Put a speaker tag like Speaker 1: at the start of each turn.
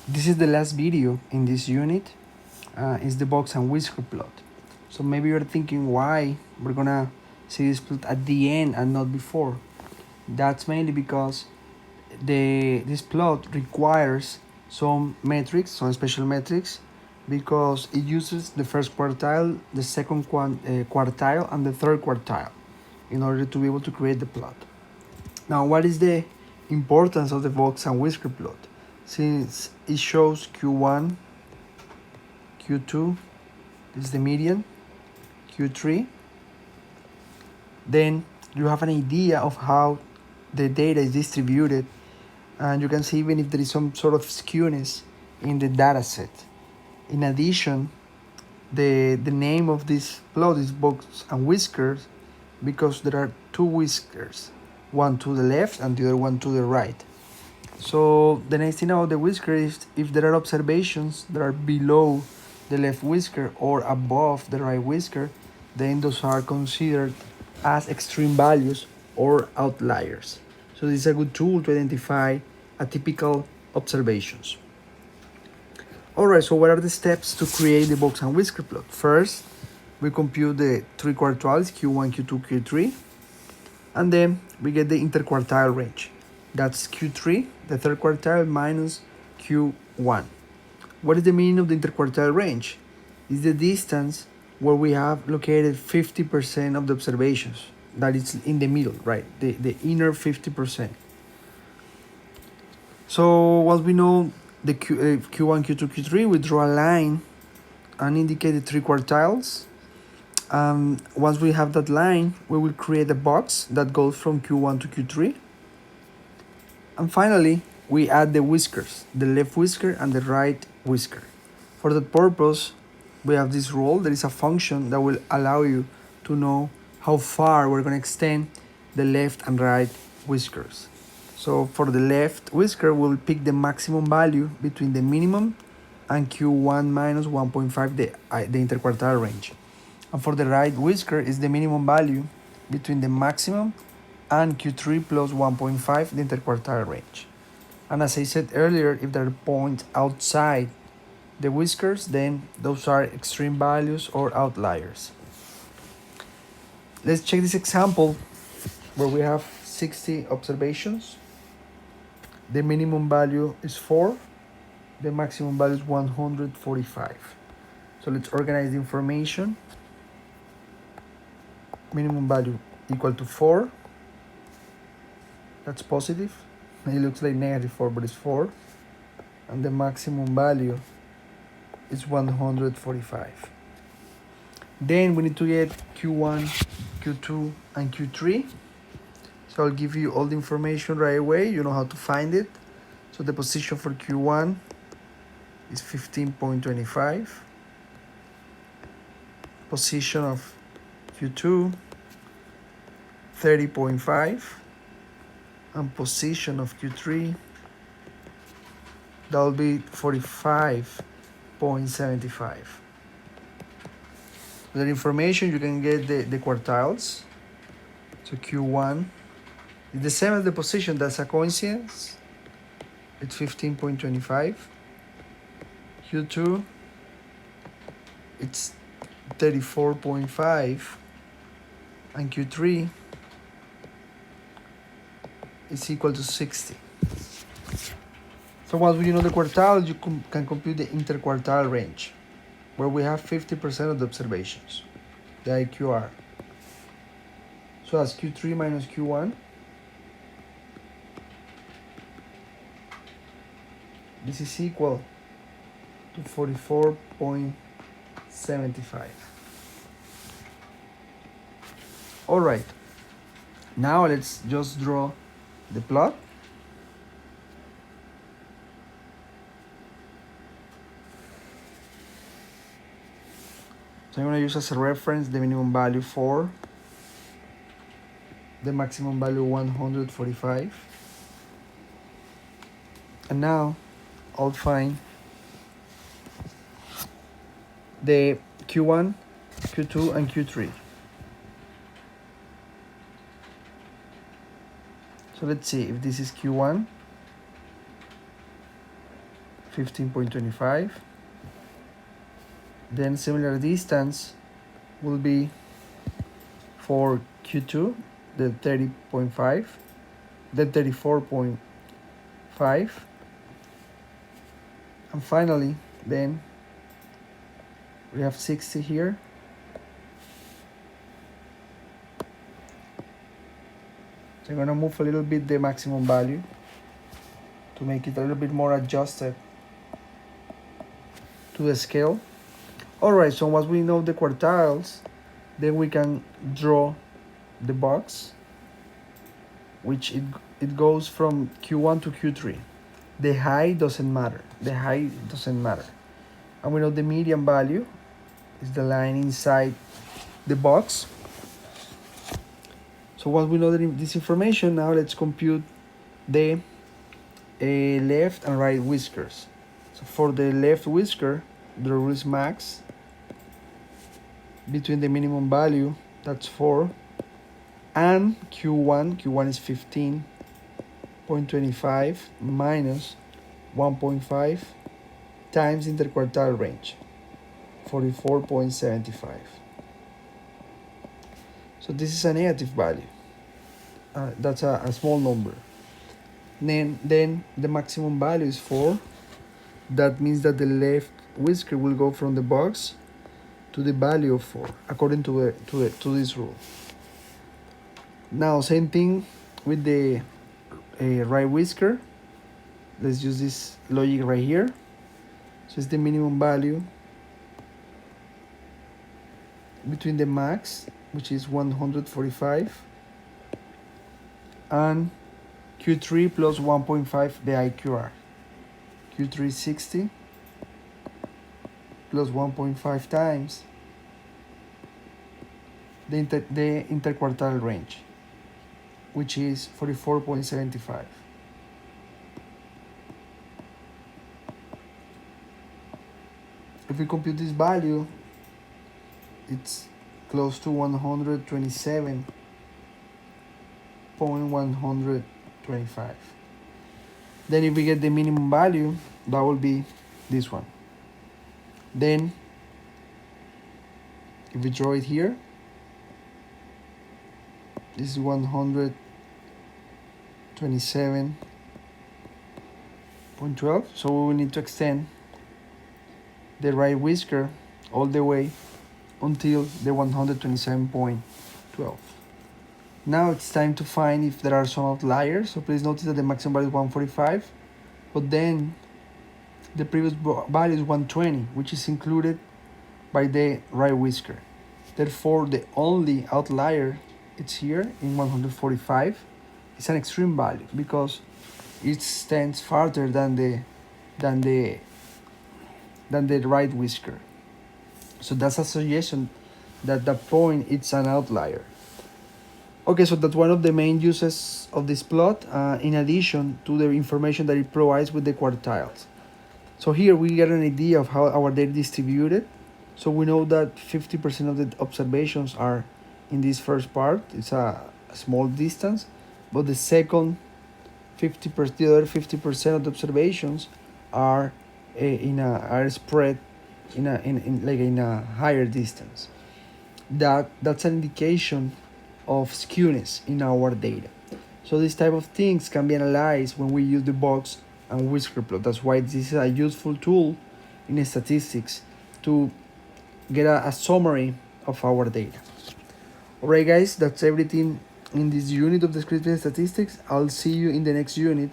Speaker 1: This is the last video in this unit. Is the box and whisker plot. So maybe you're thinking why we're gonna see this plot at the end and not before. That's mainly because this plot requires some metrics, some special metrics, because it uses the first quartile, the second quartile, and the third quartile in order to be able to create the plot. Now, what is the importance of the box and whisker plot? Since it shows Q1, Q2, this is the median, Q3, then you have an idea of how the data is distributed, and you can see even if there is some sort of skewness in the data set. In addition, the name of this plot is box and whiskers because there are two whiskers, one to the left and the other one to the right. So the nice thing about the whisker is if there are observations that are below the left whisker or above the right whisker, then those are considered as extreme values or outliers. So this is a good tool to identify atypical observations. Alright, so what are the steps to create the box and whisker plot? First, we compute the three quartiles, Q1, Q2, Q3, and then we get the interquartile range. That's Q3, the third quartile, minus Q1. What is the meaning of the interquartile range? It's the distance where we have located 50% of the observations. That is in the middle, right? The inner 50%. So once we know the Q1, Q2, Q3, we draw a line and indicate the three quartiles. Once we have that line, we will create a box that goes from Q1 to Q3. And finally, we add the whiskers, the left whisker and the right whisker. For that purpose, we have this rule. There is a function that will allow you to know how far we're going to extend the left and right whiskers. So for the left whisker, we'll pick the maximum value between the minimum and Q1 minus 1.5, the interquartile range. And for the right whisker is the minimum value between the maximum and Q3 plus 1.5, the interquartile range. And as I said earlier, if there are points outside the whiskers, then those are extreme values or outliers. Let's check this example where we have 60 observations. The minimum value is 4. The maximum value is 145. So let's organize the information. Minimum value equal to 4. That's positive. It looks like negative 4, but it's 4. And the maximum value is 145. Then we need to get Q1, Q2, and Q3. So I'll give you all the information right away. You know how to find it. So the position for Q1 is 15.25. Position of Q2, 30.5. And position of Q3, that'll be 45.75. With that information, you can get the quartiles. So Q1 is the same as the position. That's a coincidence. It's 15.25. Q2, it's 34.5. And Q3 is equal to 60. So once you know the quartiles, you can compute the interquartile range, where we have 50% of the observations, the IQR. So as Q3 minus Q1, this is equal to 44.75. All right, now let's just draw the plot. So I'm going to use as a reference the minimum value 4, the maximum value 145. And now I'll find the Q1, Q2, and Q3. So let's see if this is Q1, 15.25. Then similar distance will be for Q2, the 30.5, then 34.5, and finally then we have 60 here. So I'm gonna move a little bit the maximum value to make it a little bit more adjusted to the scale. Alright, so once we know the quartiles, then we can draw the box, which it goes from Q1 to Q3. The height doesn't matter. And we know the median value is the line inside the box. So once we know this information, now let's compute the left and right whiskers. So for the left whisker, the rule is max between the minimum value, that's 4, and Q1 is 15.25 minus 1.5 times interquartile range, 44.75. So this is a negative value. That's a small number. Then the maximum value is 4. That means that the left whisker will go from the box to the value of 4, according to this rule. Now, same thing with the right whisker. Let's use this logic right here. So it's the minimum value between the max, which is 145, and Q3 plus 1.5, the IQR. Q3 is 60 plus 1.5 times the interquartile range, which is 44.75. If we compute this value, it's close to 127.125. Then if we get the minimum value, that will be this one. Then if we draw it here, this is 127.12. So we will need to extend the right whisker all the way until the 127.12. Now it's time to find if there are some outliers. So please notice that the maximum value is 145, but then the previous value is 120, which is included by the right whisker. Therefore, the only outlier it's here in 145. It's an extreme value because it stands farther than the right whisker. So that's a suggestion that the point it's an outlier. Okay, so that's one of the main uses of this plot, in addition to the information that it provides with the quartiles. So here we get an idea of how our data is distributed. So we know that 50% of the observations are in this first part. It's a small distance, but the second 50%, the other 50% of the observations are spread in a higher distance. That's an indication of skewness in our data. So these type of things can be analyzed when we use the box and whisker plot. That's why this is a useful tool in statistics to get a summary of our data. Alright guys, that's everything in this unit of descriptive statistics. I'll see you in the next unit